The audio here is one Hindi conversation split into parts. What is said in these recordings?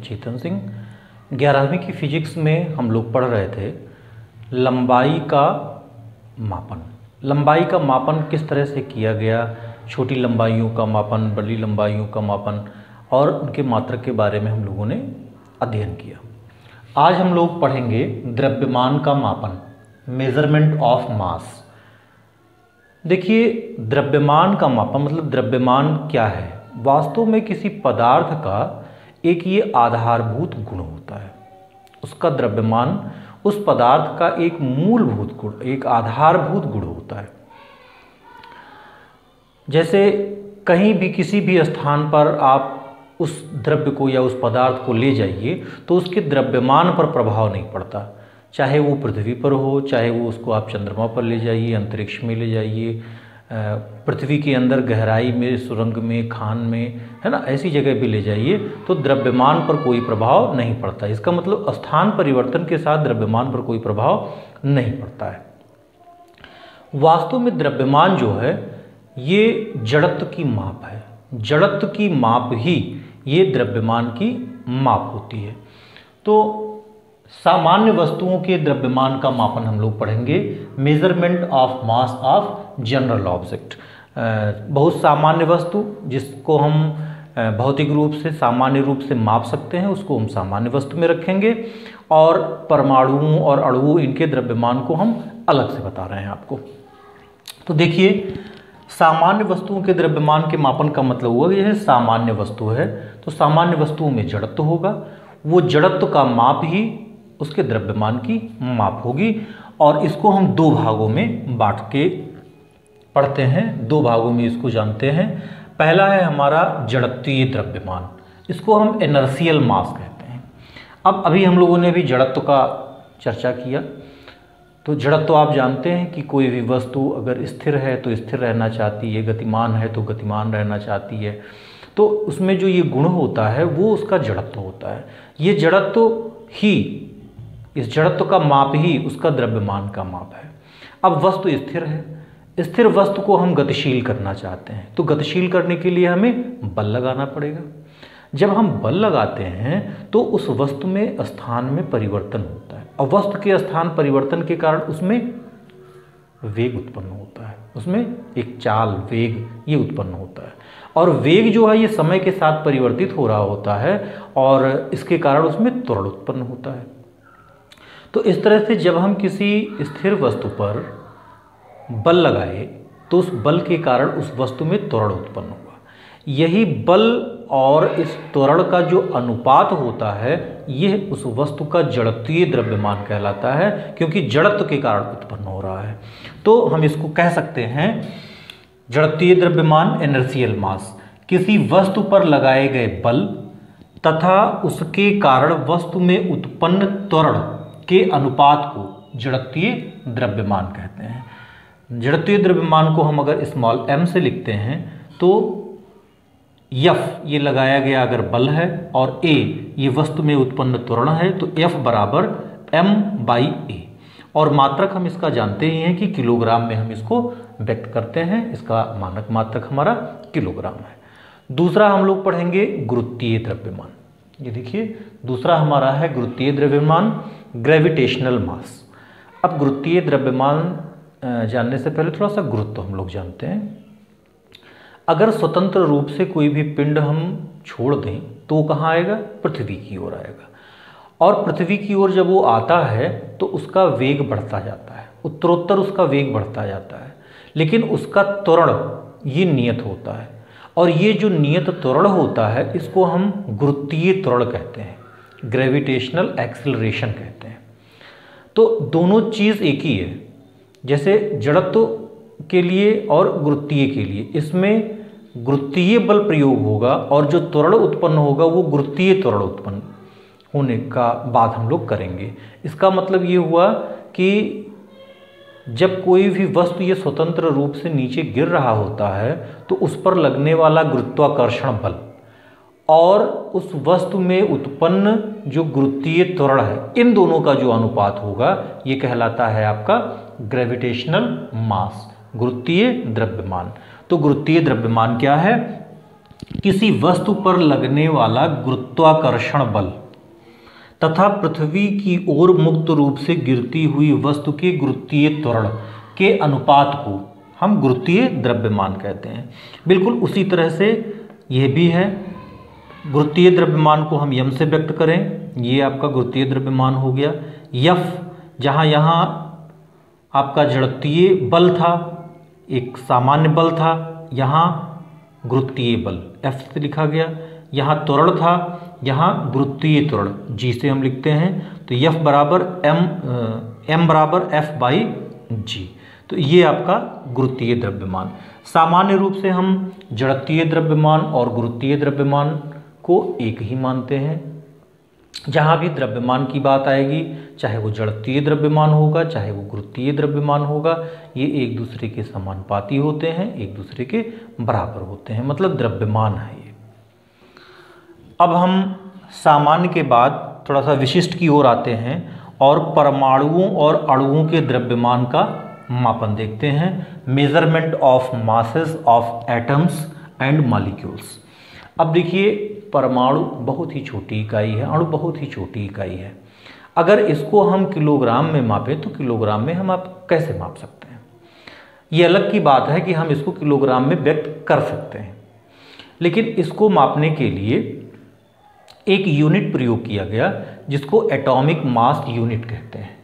चेतन सिंह। 11वीं की फिजिक्स में हम लोग पढ़ रहे थे लंबाई का मापन। लंबाई का मापन किस तरह से किया गया, छोटी लंबाइयों का मापन, बड़ी लंबाइयों का मापन और उनके मात्रक के बारे में हम लोगों ने अध्ययन किया। आज हम लोग पढ़ेंगे द्रव्यमान का मापन, मेजरमेंट ऑफ मास। देखिए, द्रव्यमान का मापन मतलब द्रव्यमान क्या है? वास्तव में किसी पदार्थ का एक ये आधारभूत गुण होता है। उसका द्रव्यमान उस पदार्थ का एक मूलभूत गुण, एक आधारभूत गुण होता है। जैसे कहीं भी किसी भी स्थान पर आप उस द्रव्य को या उस पदार्थ को ले जाइए तो उसके द्रव्यमान पर प्रभाव नहीं पड़ता, चाहे वो पृथ्वी पर हो, चाहे वो उसको आप चंद्रमा पर ले जाइए, अंतरिक्ष में ले जाइए, पृथ्वी के अंदर गहराई में, सुरंग में, खान में, है ना, ऐसी जगह भी ले जाइए तो द्रव्यमान पर कोई प्रभाव नहीं पड़ता। इसका मतलब स्थान परिवर्तन के साथ द्रव्यमान पर कोई प्रभाव नहीं पड़ता है। वास्तव में द्रव्यमान जो है ये जड़त्व की माप है। जड़त्व की माप ही ये द्रव्यमान की माप होती है। तो सामान्य वस्तुओं के द्रव्यमान का मापन हम लोग पढ़ेंगे, measurement of mass of general object. बहुत सामान्य वस्तु जिसको हम भौतिक रूप से, सामान्य रूप से माप सकते हैं, उसको हम सामान्य वस्तु में रखेंगे और परमाणुओं और अणुओं, इनके द्रव्यमान को हम अलग से बता रहे हैं आपको। तो देखिए, सामान्य वस्तुओं के द्रव्यमान के मापन का मतलब हुआ कि यह सामान्य वस्तु है तो सामान्य वस्तुओं में जड़त्व होगा, वो जड़त्व का माप ही उसके द्रव्यमान की माप होगी। और इसको हम दो भागों में बांट के पढ़ते हैं, दो भागों में इसको जानते हैं। पहला है हमारा जड़त्वीय द्रव्यमान, इसको हम इनर्शियल मास कहते हैं। अब अभी हम लोगों ने भी जड़त्व का चर्चा किया। तो जड़त्व आप जानते हैं कि कोई भी वस्तु अगर स्थिर है तो स्थिर रहना चाहती है, गतिमान है तो गतिमान रहना चाहती है। तो उसमें जो ये गुण होता है वो उसका जड़त्व होता है। ये जड़त्व ही, इस जड़त्व का माप ही उसका द्रव्यमान का माप है। अब वस्तु स्थिर है, स्थिर वस्तु को हम गतिशील करना चाहते हैं तो गतिशील करने के लिए हमें बल लगाना पड़ेगा। जब हम बल लगाते हैं तो उस वस्तु में स्थान में परिवर्तन होता है और वस्तु के स्थान परिवर्तन के कारण उसमें वेग उत्पन्न होता है, उसमें एक चाल, वेग ये उत्पन्न होता है। और वेग जो है ये समय के साथ परिवर्तित हो रहा होता है और इसके कारण उसमें त्वरण उत्पन्न होता है। तो इस तरह से जब हम किसी स्थिर वस्तु पर बल लगाए तो उस बल के कारण उस वस्तु में त्वरण उत्पन्न होगा। यही बल और इस त्वरण का जो अनुपात होता है यह उस वस्तु का जड़त्वीय द्रव्यमान कहलाता है, क्योंकि जड़त्व के कारण उत्पन्न हो रहा है। तो हम इसको कह सकते हैं जड़त्वीय द्रव्यमान, इनर्शियल मास, किसी वस्तु पर लगाए गए बल तथा उसके कारण वस्तु में उत्पन्न त्वरण के अनुपात को जड़त्वीय द्रव्यमान कहते हैं। जड़त्वीय द्रव्यमान को हम अगर स्मॉल m से लिखते हैं तो F ये लगाया गया अगर बल है और A ये वस्तु में उत्पन्न त्वरण है तो F बराबर m/a। और मात्रक हम इसका जानते ही हैं कि किलोग्राम में हम इसको व्यक्त करते हैं। इसका मानक मात्रक हमारा किलोग्राम है। दूसरा हम लोग पढ़ेंगे गुरुत्वीय द्रव्यमान। ये देखिए, दूसरा हमारा है गुरुत्वीय द्रव्यमान, ग्रेविटेशनल मास। अब गुरुत्वीय द्रव्यमान जानने से पहले थोड़ा सा गुरुत्व हम लोग जानते हैं। अगर स्वतंत्र रूप से कोई भी पिंड हम छोड़ दें तो वो कहाँ आएगा? पृथ्वी की ओर आएगा। और पृथ्वी की ओर जब वो आता है तो उसका वेग बढ़ता जाता है, उत्तरोत्तर उसका वेग बढ़ता जाता है, लेकिन उसका त्वरण ये नियत होता है। और ये जो नियत त्वरण होता है इसको हम गुरुत्वीय त्वरण कहते हैं, ग्रेविटेशनल एक्सेलरेशन कहते हैं। तो दोनों चीज़ एक ही है, जैसे जड़त्व के लिए और गुरुत्वीय के लिए, इसमें गुरुत्वीय बल प्रयोग होगा और जो त्वरण उत्पन्न होगा वो गुरुत्वीय त्वरण उत्पन्न होने का बात हम लोग करेंगे। इसका मतलब ये हुआ कि जब कोई भी वस्तु ये स्वतंत्र रूप से नीचे गिर रहा होता है तो उस पर लगने वाला गुरुत्वाकर्षण बल और उस वस्तु में उत्पन्न जो गुरुत्वीय त्वरण है, इन दोनों का जो अनुपात होगा ये कहलाता है आपका ग्रेविटेशनल मास, गुरुत्वीय द्रव्यमान। तो गुरुत्वीय द्रव्यमान क्या है? किसी वस्तु पर लगने वाला गुरुत्वाकर्षण बल तथा पृथ्वी की ओर मुक्त रूप से गिरती हुई वस्तु के गुरुत्वीय त्वरण के अनुपात को हम गुरुत्वीय द्रव्यमान कहते हैं। बिल्कुल उसी तरह से यह भी है। गुरुत्वीय द्रव्यमान को हम यम से व्यक्त करें, ये आपका गुरुत्वीय द्रव्यमान हो गया। यफ, जहाँ यहाँ आपका जड़त्वीय बल था, एक सामान्य बल था, यहाँ गुरुत्वीय बल एफ से लिखा गया। यहाँ त्वरण था, यहाँ गुरुत्वीय त्वरण जी से हम लिखते हैं। तो एफ बराबर एम बराबर एफ बाई जी। तो ये आपका गुरुत्वीय द्रव्यमान। सामान्य रूप से हम जड़त्वीय द्रव्यमान और गुरुत्वीय द्रव्यमान को एक ही मानते हैं। जहाँ भी द्रव्यमान की बात आएगी, चाहे वो जड़त्वीय द्रव्यमान होगा चाहे वो गुरुत्वीय द्रव्यमान होगा, ये एक दूसरे के समानुपाती होते हैं, एक दूसरे के बराबर होते हैं, मतलब द्रव्यमान है ये। अब हम सामान्य के बाद थोड़ा सा विशिष्ट की ओर आते हैं और परमाणुओं और अणुओं के द्रव्यमान का मापन देखते हैं। Measurement of masses of atoms and molecules. अब देखिए, परमाणु बहुत ही छोटी इकाई है, अणु बहुत ही छोटी इकाई है। अगर इसको हम किलोग्राम में मापें तो किलोग्राम में हम आप कैसे माप सकते हैं? ये अलग की बात है कि हम इसको किलोग्राम में व्यक्त कर सकते हैं, लेकिन इसको मापने के लिए एक यूनिट प्रयोग किया गया जिसको एटॉमिक मास यूनिट कहते हैं।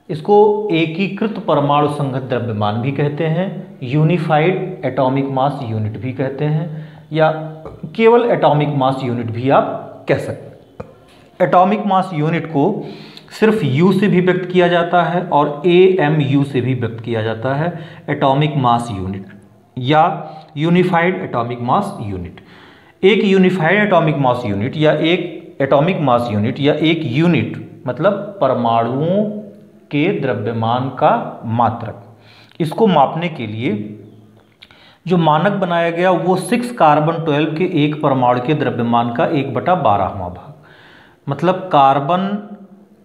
इसको एकीकृत परमाणु संघन द्रव्यमान भी कहते हैं, यूनिफाइड एटॉमिक मास यूनिट भी कहते हैं, या केवल एटॉमिक मास यूनिट भी आप कह सकते हैं। एटॉमिक मास यूनिट को सिर्फ यू से भी व्यक्त किया जाता है और AMU से भी व्यक्त किया जाता है, एटॉमिक मास यूनिट या यूनिफाइड एटॉमिक मास यूनिट। एक यूनिफाइड एटॉमिक मास यूनिट या एक एटॉमिक मास यूनिट या एक यूनिट मतलब परमाणुओं के द्रव्यमान का मात्रक। इसको मापने के लिए जो मानक बनाया गया वो 6 कार्बन 12 के एक परमाणु के द्रव्यमान का 1/12वां भाग, मतलब कार्बन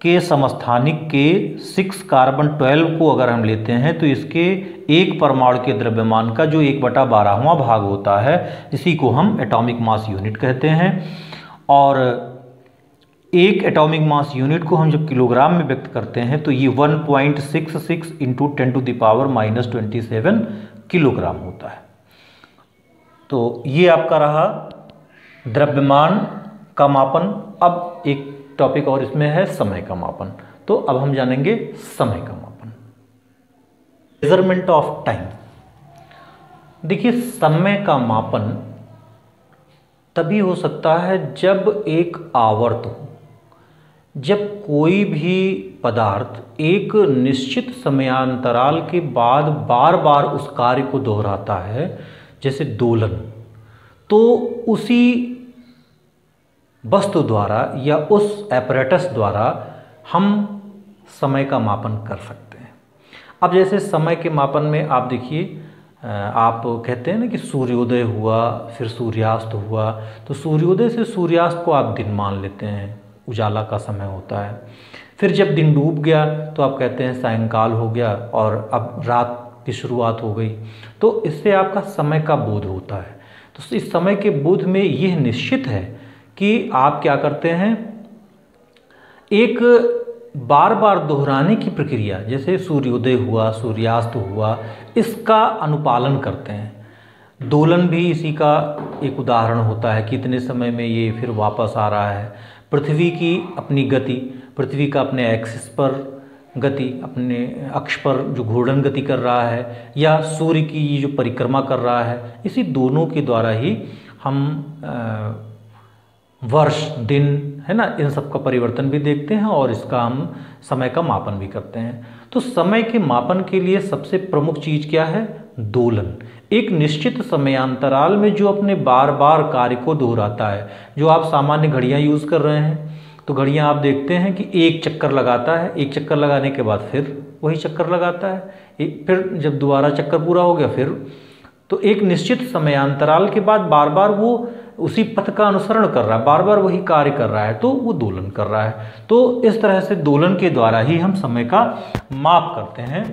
के समस्थानिक के 6 कार्बन 12 को अगर हम लेते हैं तो इसके एक परमाणु के द्रव्यमान का जो 1/12वां भाग होता है, इसी को हम एटॉमिक मास यूनिट कहते हैं। और एक एटॉमिक मास यूनिट को हम जब किलोग्राम में व्यक्त करते हैं तो ये 1.66 इंटू 10⁻⁻27 किलोग्राम होता है। तो ये आपका रहा द्रव्यमान का मापन। अब एक टॉपिक और इसमें है समय का मापन। तो अब हम जानेंगे समय का मापन, मेजरमेंट ऑफ टाइम। देखिए, समय का मापन तभी हो सकता है जब एक आवर्त हो, जब कोई भी पदार्थ एक निश्चित समयांतराल के बाद बार बार उस कार्य को दोहराता है, जैसे दोलन, तो उसी वस्तु द्वारा या उस एपरेटस द्वारा हम समय का मापन कर सकते हैं। अब जैसे समय के मापन में आप देखिए, आप कहते हैं ना कि सूर्योदय हुआ फिर सूर्यास्त हुआ, तो सूर्योदय से सूर्यास्त को आप दिन मान लेते हैं, उजाला का समय होता है। फिर जब दिन डूब गया तो आप कहते हैं सायंकाल हो गया और अब रात की शुरुआत हो गई। तो इससे आपका समय का बोध होता है। तो इस समय के बोध में यह निश्चित है कि आप क्या करते हैं, एक बार बार दोहराने की प्रक्रिया, जैसे सूर्योदय हुआ सूर्यास्त हुआ, इसका अनुपालन करते हैं। दोलन भी इसी का एक उदाहरण होता है, कितने समय में ये फिर वापस आ रहा है। पृथ्वी की अपनी गति, पृथ्वी का अपने एक्सिस पर गति, अपने अक्ष पर जो घूर्णन गति कर रहा है, या सूर्य की ये जो परिक्रमा कर रहा है, इसी दोनों के द्वारा ही हम वर्ष दिन है ना, इन सब का परिवर्तन भी देखते हैं और इसका हम समय का मापन भी करते हैं। तो समय के मापन के लिए सबसे प्रमुख चीज़ क्या है? दोलन। एक निश्चित समयांतराल में जो अपने बार बार कार्य को दोहराता है। जो आप सामान्य घड़ियाँ यूज़ कर रहे हैं तो घड़ियाँ आप देखते हैं कि एक चक्कर लगाता है, एक चक्कर लगाने के बाद फिर वही चक्कर लगाता है, फिर जब दोबारा चक्कर पूरा हो गया फिर, तो एक निश्चित समयांतराल के बाद बार बार वो उसी पथ का अनुसरण कर रहा है, बार बार वही कार्य कर रहा है, तो वो दोलन कर रहा है। तो इस तरह से दोलन के द्वारा ही हम समय का माप करते हैं।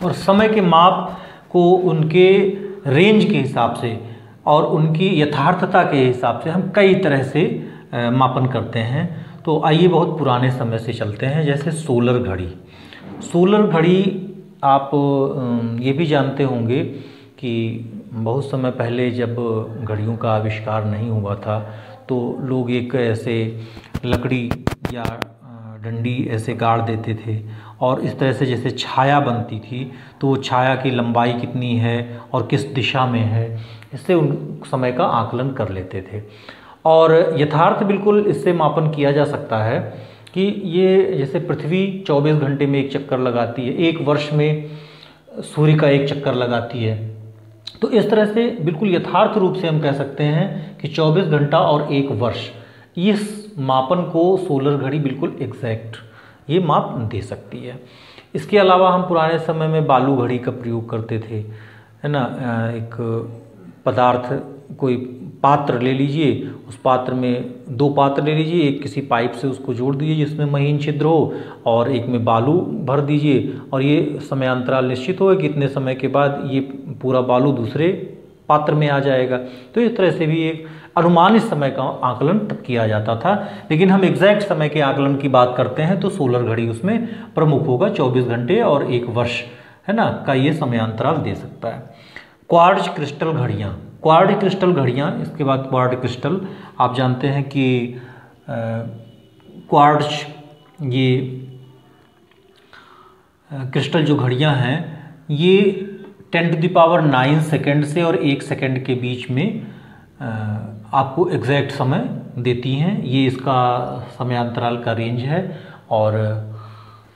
और समय के माप को उनके रेंज के हिसाब से और उनकी यथार्थता के हिसाब से हम कई तरह से मापन करते हैं। तो आइए बहुत पुराने समय से चलते हैं, जैसे सोलर घड़ी। सोलर घड़ी आप ये भी जानते होंगे कि बहुत समय पहले जब घड़ियों का आविष्कार नहीं हुआ था तो लोग एक ऐसे लकड़ी या डंडी ऐसे गाड़ देते थे और इस तरह से जैसे छाया बनती थी, तो वो छाया की लंबाई कितनी है और किस दिशा में है, इससे उन समय का आकलन कर लेते थे। और यथार्थ बिल्कुल इससे मापन किया जा सकता है कि ये जैसे पृथ्वी 24 घंटे में एक चक्कर लगाती है, एक वर्ष में सूर्य का एक चक्कर लगाती है, तो इस तरह से बिल्कुल यथार्थ रूप से हम कह सकते हैं कि 24 घंटा और एक वर्ष, इस मापन को सोलर घड़ी बिल्कुल एग्जैक्ट ये माप दे सकती है। इसके अलावा हम पुराने समय में बालू घड़ी का प्रयोग करते थे, है ना। एक पदार्थ, कोई पात्र ले लीजिए, उस पात्र में 2 पात्र ले लीजिए, एक किसी पाइप से उसको जोड़ दीजिए जिसमें महीन छिद्र हो और एक में बालू भर दीजिए और ये समयांतराल निश्चित होगा कि इतने समय के बाद ये पूरा बालू दूसरे पात्र में आ जाएगा। तो इस तरह से भी एक अनुमानित समय का आकलन तब किया जाता था, लेकिन हम एग्जैक्ट समय के आकलन की बात करते हैं तो सोलर घड़ी उसमें प्रमुख होगा। 24 घंटे और एक वर्ष, है ना, का ये समयांतराल दे सकता है। क्वार्ट्ज क्रिस्टल घड़ियाँ, क्वार्ट्ज क्रिस्टल घड़ियाँ, इसके बाद क्वार्ट्ज क्रिस्टल आप जानते हैं कि क्वार्ट्ज ये क्रिस्टल जो घड़ियाँ हैं ये 10⁹ सेकेंड से और 1 सेकेंड के बीच में आपको एग्जैक्ट समय देती हैं। ये इसका समयांतराल का रेंज है और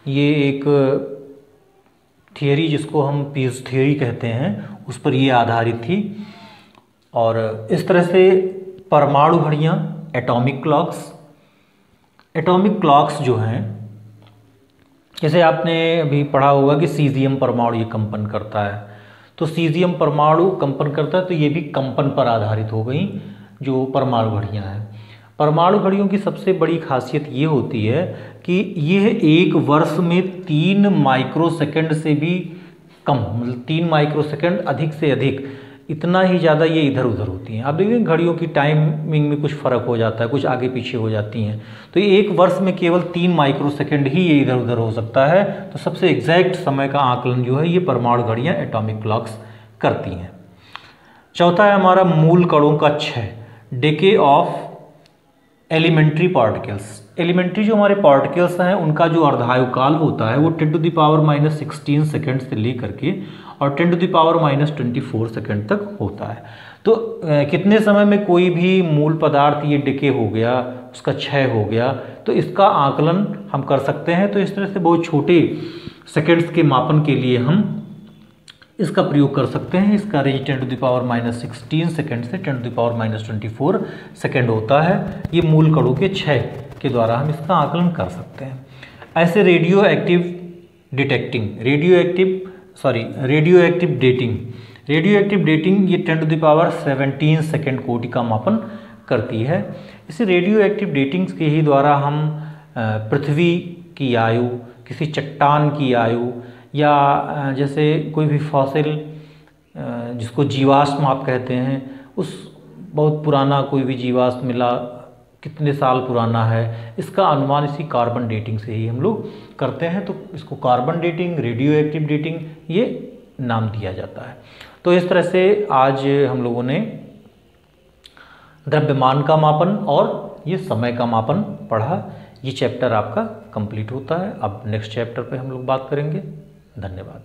ये एक थियरी जिसको हम पीस थियरी कहते हैं उस पर ये आधारित थी। और इस तरह से परमाणु घड़ियाँ, एटॉमिक क्लॉक्स, एटॉमिक क्लॉक्स जो हैं, जैसे आपने अभी पढ़ा होगा कि सीज़ियम परमाणु ये कंपन करता है, तो सीज़ियम परमाणु कंपन करता है तो ये भी कंपन पर आधारित हो गई जो परमाणु घड़ियाँ हैं। परमाणु घड़ियों की सबसे बड़ी खासियत ये होती है कि यह एक वर्ष में 3 माइक्रोसेकंड से भी कम, मतलब 3 माइक्रोसेकंड अधिक से अधिक, इतना ही ज़्यादा ये इधर उधर होती हैं। आप देखिए घड़ियों की टाइमिंग में कुछ फ़र्क हो जाता है, कुछ आगे पीछे हो जाती हैं, तो ये एक वर्ष में केवल 3 माइक्रोसेकंड ही ये इधर उधर हो सकता है। तो सबसे एग्जैक्ट समय का आकलन जो है ये परमाणु घड़ियाँ, एटॉमिक क्लॉक्स करती हैं। चौथा है हमारा मूल कणों का क्षय, decay of elementary particles. Elementary जो हमारे पार्टिकल्स हैं उनका जो अर्धायुकाल होता है वो 10⁻16 सेकेंड से लेकर के और 10⁻24 सेकेंड तक होता है। तो कितने समय में कोई भी मूल पदार्थ ये डिके हो गया, उसका क्षय हो गया, तो इसका आकलन हम कर सकते हैं। तो इस तरह से बहुत छोटे सेकेंड्स के मापन के लिए हम इसका प्रयोग कर सकते हैं। इसका रेंज 10⁻16 सेकेंड से 10⁻24 सेकेंड होता है। ये मूल कणों के क्षय के द्वारा हम इसका आकलन कर सकते हैं। ऐसे radio active dating, radio active dating ये 10⁻17 सेकेंड कोटि का मापन करती है। इसे रेडियो एक्टिव डेटिंग्स के ही द्वारा हम पृथ्वी की आयु, किसी चट्टान की आयु, या जैसे कोई भी फॉसिल जिसको जीवाश्म आप कहते हैं, उस बहुत पुराना कोई भी जीवाश्म मिला, कितने साल पुराना है, इसका अनुमान इसी कार्बन डेटिंग से ही हम लोग करते हैं। तो इसको carbon dating, radio active dating ये नाम दिया जाता है। तो इस तरह से आज हम लोगों ने द्रव्यमान का मापन और ये समय का मापन पढ़ा। ये चैप्टर आपका कंप्लीट होता है। अब नेक्स्ट चैप्टर पे हम लोग बात करेंगे। धन्यवाद।